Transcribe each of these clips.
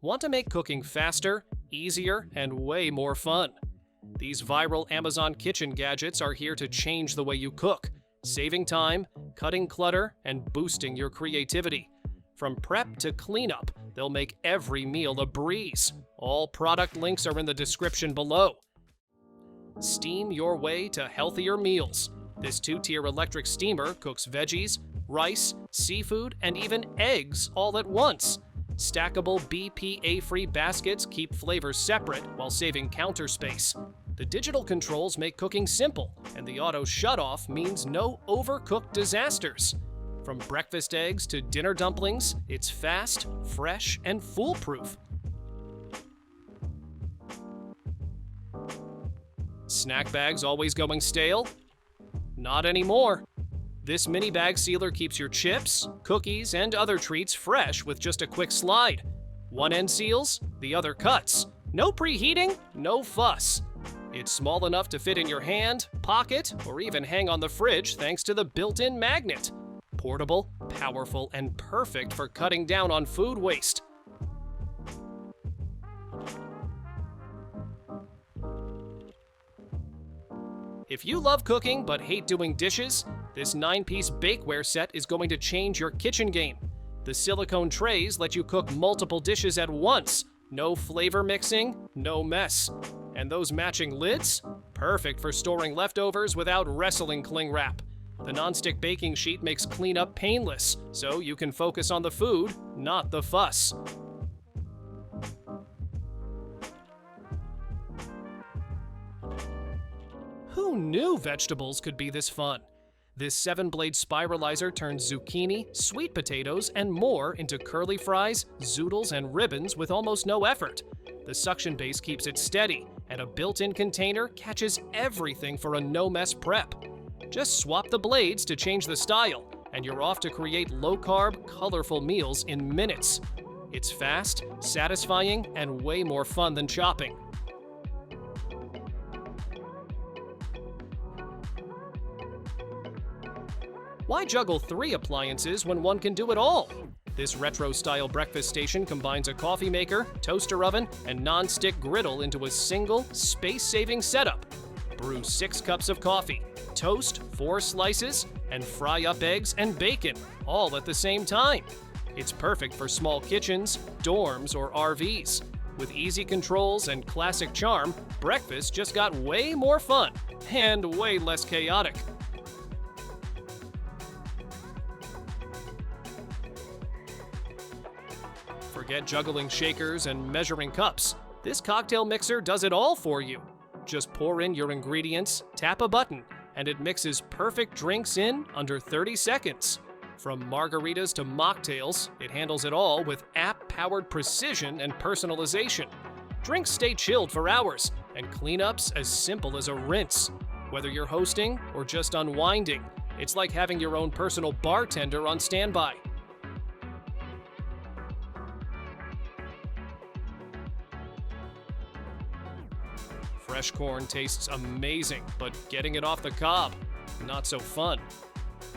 Want to make cooking faster, easier, and way more fun? These viral Amazon kitchen gadgets are here to change the way you cook, saving time, cutting clutter, and boosting your creativity. From prep to cleanup, they'll make every meal a breeze. All product links are in the description below. Steam your way to healthier meals. This 2-tier electric steamer cooks veggies, rice, seafood, and even eggs all at once. Stackable BPA-free baskets keep flavors separate while saving counter space. The digital controls make cooking simple, and the auto shutoff means no overcooked disasters. From breakfast eggs to dinner dumplings, it's fast, fresh, and foolproof. Snack bags always going stale? Not anymore. This mini bag sealer keeps your chips, cookies, and other treats fresh with just a quick slide. One end seals, the other cuts. No preheating, no fuss. It's small enough to fit in your hand, pocket, or even hang on the fridge thanks to the built-in magnet. Portable, powerful, and perfect for cutting down on food waste. If you love cooking but hate doing dishes, this 9-piece bakeware set is going to change your kitchen game. The silicone trays let you cook multiple dishes at once. No flavor mixing, no mess. And those matching lids? Perfect for storing leftovers without wrestling cling wrap. The nonstick baking sheet makes cleanup painless, so you can focus on the food, not the fuss. Who knew vegetables could be this fun? This 7-blade spiralizer turns zucchini, sweet potatoes, and more into curly fries, zoodles, and ribbons with almost no effort. The suction base keeps it steady, and a built-in container catches everything for a no-mess prep. Just swap the blades to change the style, and you're off to create low-carb, colorful meals in minutes. It's fast, satisfying, and way more fun than chopping. Why juggle 3 appliances when one can do it all? This retro-style breakfast station combines a coffee maker, toaster oven, and non-stick griddle into a single, space-saving setup. Brew 6 cups of coffee, toast 4 slices, and fry up eggs and bacon, all at the same time. It's perfect for small kitchens, dorms, or RVs. With easy controls and classic charm, breakfast just got way more fun and way less chaotic. Forget juggling shakers and measuring cups. This cocktail mixer does it all for you. Just pour in your ingredients, tap a button, and it mixes perfect drinks in under 30 seconds. From margaritas to mocktails, it handles it all with app-powered precision and personalization. Drinks stay chilled for hours, and cleanups as simple as a rinse. Whether you're hosting or just unwinding, it's like having your own personal bartender on standby. Fresh corn tastes amazing, but getting it off the cob, not so fun.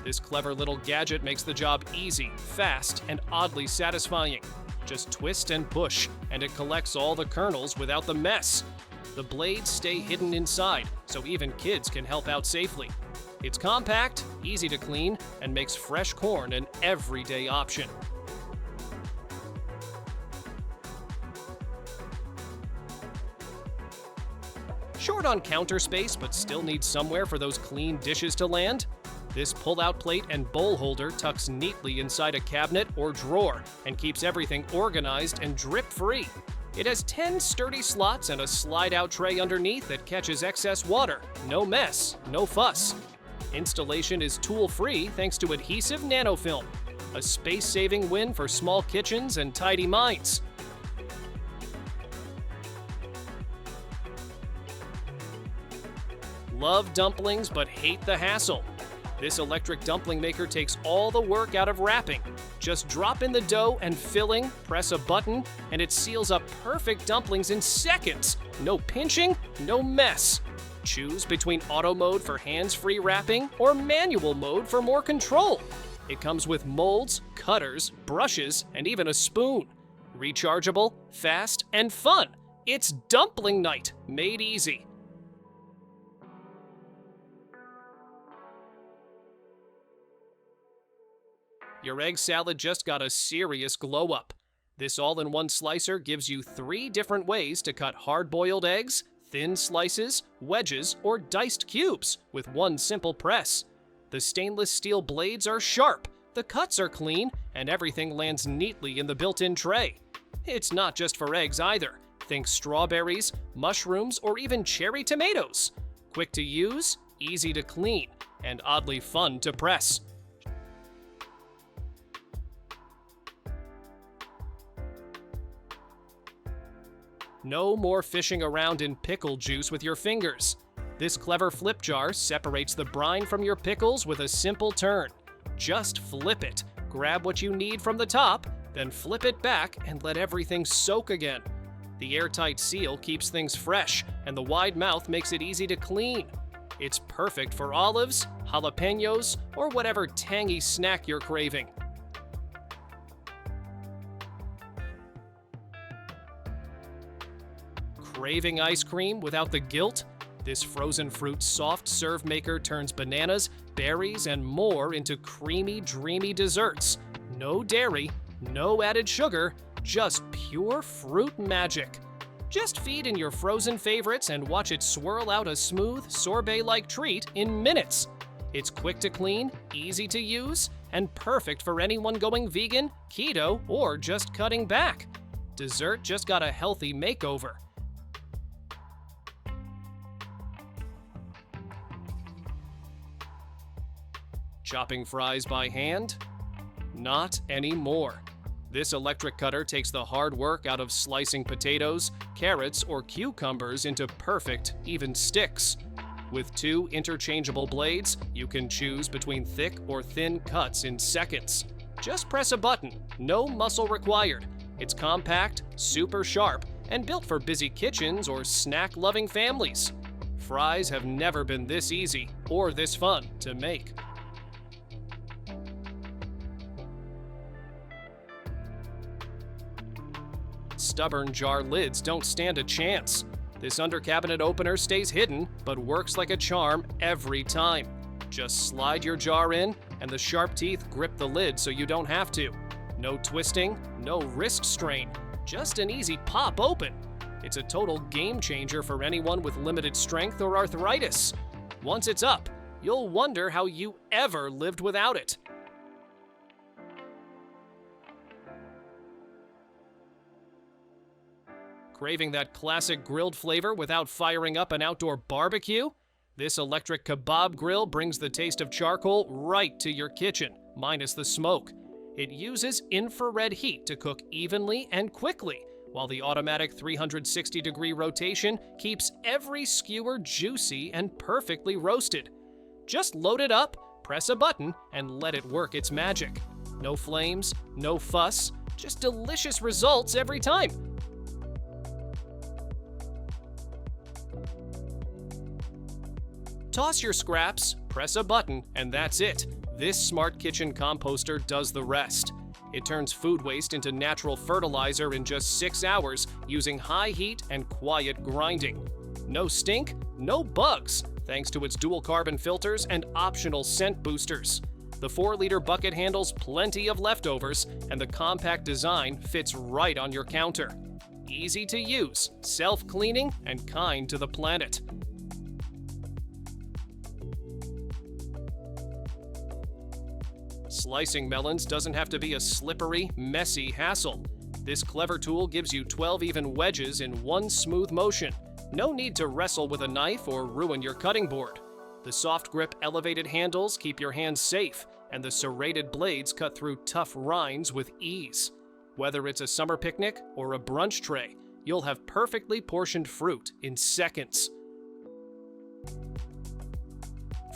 This clever little gadget makes the job easy, fast, and oddly satisfying. Just twist and push, and it collects all the kernels without the mess. The blades stay hidden inside, so even kids can help out safely. It's compact, easy to clean, and makes fresh corn an everyday option. Short on counter space, but still needs somewhere for those clean dishes to land? This pull-out plate and bowl holder tucks neatly inside a cabinet or drawer and keeps everything organized and drip-free. It has 10 sturdy slots and a slide-out tray underneath that catches excess water. No mess, no fuss. Installation is tool-free thanks to adhesive nanofilm. A space-saving win for small kitchens and tidy minds. Love dumplings but hate the hassle? This electric dumpling maker takes all the work out of wrapping. Just drop in the dough and filling, press a button, and it seals up perfect dumplings in seconds. No pinching, no mess. Choose between auto mode for hands-free wrapping or manual mode for more control. It comes with molds, cutters, brushes, and even a spoon. Rechargeable, fast, and fun. It's dumpling night, made easy. Your egg salad just got a serious glow up. This all-in-one slicer gives you 3 different ways to cut hard-boiled eggs, thin slices, wedges, or diced cubes with one simple press. The stainless steel blades are sharp, the cuts are clean, and everything lands neatly in the built-in tray. It's not just for eggs either. Think strawberries, mushrooms, or even cherry tomatoes. Quick to use, easy to clean, and oddly fun to press. No more fishing around in pickle juice with your fingers. This clever flip jar separates the brine from your pickles with a simple turn. Just flip it, grab what you need from the top, then flip it back and let everything soak again. The airtight seal keeps things fresh, and the wide mouth makes it easy to clean. It's perfect for olives, jalapenos, or whatever tangy snack you're craving. Craving ice cream without the guilt? This frozen fruit soft serve maker turns bananas, berries, and more into creamy, dreamy desserts. No dairy, no added sugar, just pure fruit magic. Just feed in your frozen favorites and watch it swirl out a smooth, sorbet-like treat in minutes. It's quick to clean, easy to use, and perfect for anyone going vegan, keto, or just cutting back. Dessert just got a healthy makeover. Chopping fries by hand? Not anymore. This electric cutter takes the hard work out of slicing potatoes, carrots, or cucumbers into perfect, even sticks. With 2 interchangeable blades, you can choose between thick or thin cuts in seconds. Just press a button, no muscle required. It's compact, super sharp, and built for busy kitchens or snack-loving families. Fries have never been this easy or this fun to make. Stubborn jar lids don't stand a chance. This under-cabinet opener stays hidden, but works like a charm every time. Just slide your jar in, and the sharp teeth grip the lid so you don't have to. No twisting, no wrist strain, just an easy pop open. It's a total game changer for anyone with limited strength or arthritis. Once it's up, you'll wonder how you ever lived without it. Craving that classic grilled flavor without firing up an outdoor barbecue? This electric Kebab Grill brings the taste of charcoal right to your kitchen, minus the smoke. It uses infrared heat to cook evenly and quickly, while the automatic 360-degree rotation keeps every skewer juicy and perfectly roasted. Just load it up, press a button, and let it work its magic. No flames, no fuss, just delicious results every time. Toss your scraps, press a button, and that's it. This smart kitchen composter does the rest. It turns food waste into natural fertilizer in just 6 hours using high heat and quiet grinding. No stink, no bugs, thanks to its dual carbon filters and optional scent boosters. The 4-liter bucket handles plenty of leftovers, and the compact design fits right on your counter. Easy to use, self-cleaning, and kind to the planet. Slicing melons doesn't have to be a slippery, messy hassle. This clever tool gives you 12 even wedges in one smooth motion. No need to wrestle with a knife or ruin your cutting board. The soft grip elevated handles keep your hands safe, and the serrated blades cut through tough rinds with ease. Whether it's a summer picnic or a brunch tray, you'll have perfectly portioned fruit in seconds.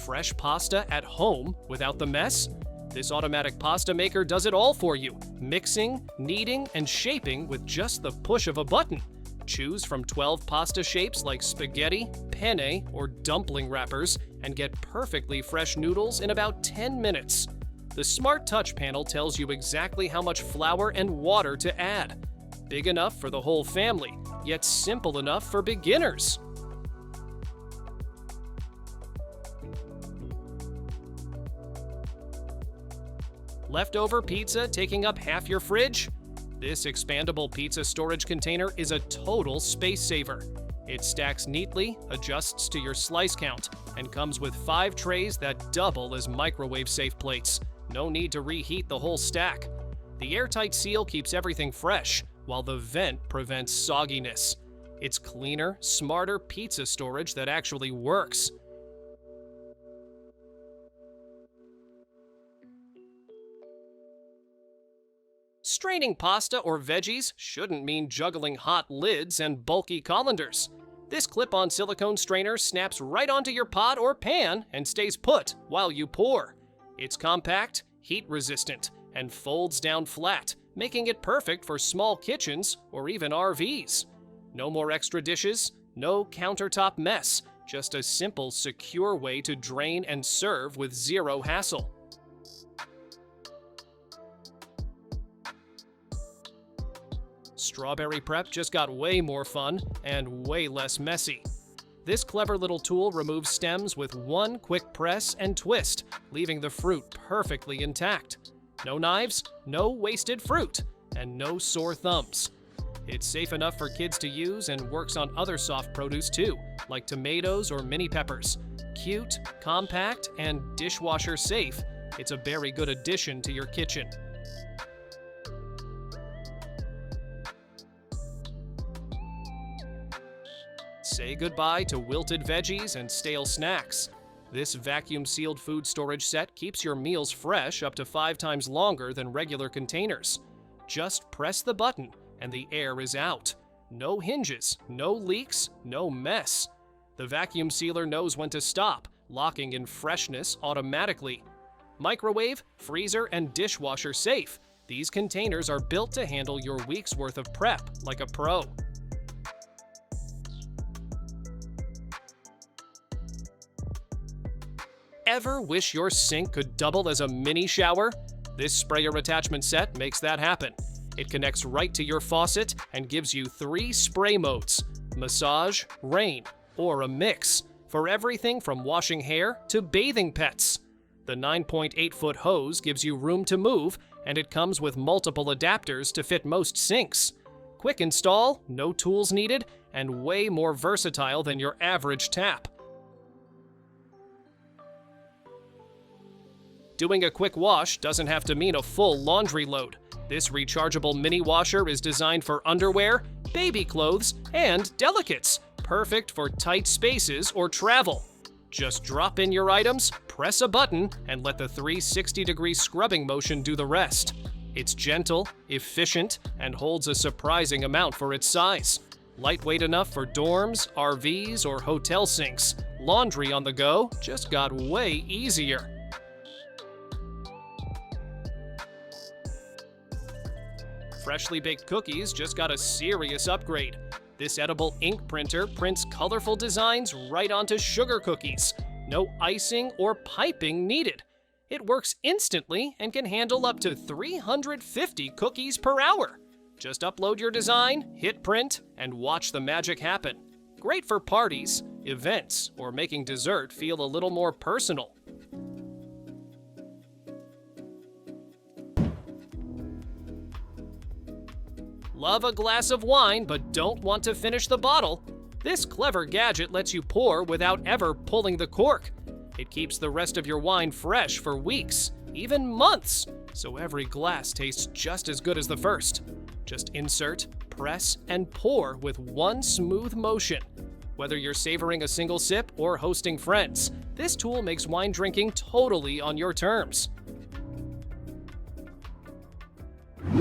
Fresh pasta at home without the mess? This automatic pasta maker does it all for you, mixing, kneading, and shaping with just the push of a button. Choose from 12 pasta shapes like spaghetti, penne, or dumpling wrappers, and get perfectly fresh noodles in about 10 minutes. The Smart Touch panel tells you exactly how much flour and water to add. Big enough for the whole family, yet simple enough for beginners. Leftover pizza taking up half your fridge? This expandable pizza storage container is a total space saver. It stacks neatly, adjusts to your slice count, and comes with 5 trays that double as microwave-safe plates. No need to reheat the whole stack. The airtight seal keeps everything fresh, while the vent prevents sogginess. It's cleaner, smarter pizza storage that actually works. Straining pasta or veggies shouldn't mean juggling hot lids and bulky colanders. This clip-on silicone strainer snaps right onto your pot or pan and stays put while you pour. It's compact, heat-resistant, and folds down flat, making it perfect for small kitchens or even RVs. No more extra dishes, no countertop mess, just a simple, secure way to drain and serve with zero hassle. Strawberry prep just got way more fun and way less messy. This clever little tool removes stems with one quick press and twist, leaving the fruit perfectly intact. No knives, no wasted fruit, and no sore thumbs. It's safe enough for kids to use and works on other soft produce too, like tomatoes or mini peppers. Cute, compact, and dishwasher safe, it's a very good addition to your kitchen. Say goodbye to wilted veggies and stale snacks. This vacuum-sealed food storage set keeps your meals fresh up to 5 times longer than regular containers. Just press the button and the air is out. No hinges, no leaks, no mess. The vacuum sealer knows when to stop, locking in freshness automatically. Microwave, freezer, and dishwasher safe. These containers are built to handle your week's worth of prep like a pro. Ever wish your sink could double as a mini shower? This sprayer attachment set makes that happen. It connects right to your faucet and gives you 3 spray modes: massage, rain, or a mix, for everything from washing hair to bathing pets. The 9.8-foot hose gives you room to move, and it comes with multiple adapters to fit most sinks. Quick install, no tools needed, and way more versatile than your average tap. Doing a quick wash doesn't have to mean a full laundry load. This rechargeable mini washer is designed for underwear, baby clothes, and delicates, perfect for tight spaces or travel. Just drop in your items, press a button, and let the 360-degree scrubbing motion do the rest. It's gentle, efficient, and holds a surprising amount for its size. Lightweight enough for dorms, RVs, or hotel sinks. Laundry on the go just got way easier. Freshly baked cookies just got a serious upgrade. This edible ink printer prints colorful designs right onto sugar cookies. No icing or piping needed. It works instantly and can handle up to 350 cookies per hour. Just upload your design, hit print, and watch the magic happen. Great for parties, events, or making dessert feel a little more personal. Love a glass of wine but don't want to finish the bottle? This clever gadget lets you pour without ever pulling the cork. It keeps the rest of your wine fresh for weeks, even months, so every glass tastes just as good as the first. Just insert, press, and pour with one smooth motion. Whether you're savoring a single sip or hosting friends, this tool makes wine drinking totally on your terms.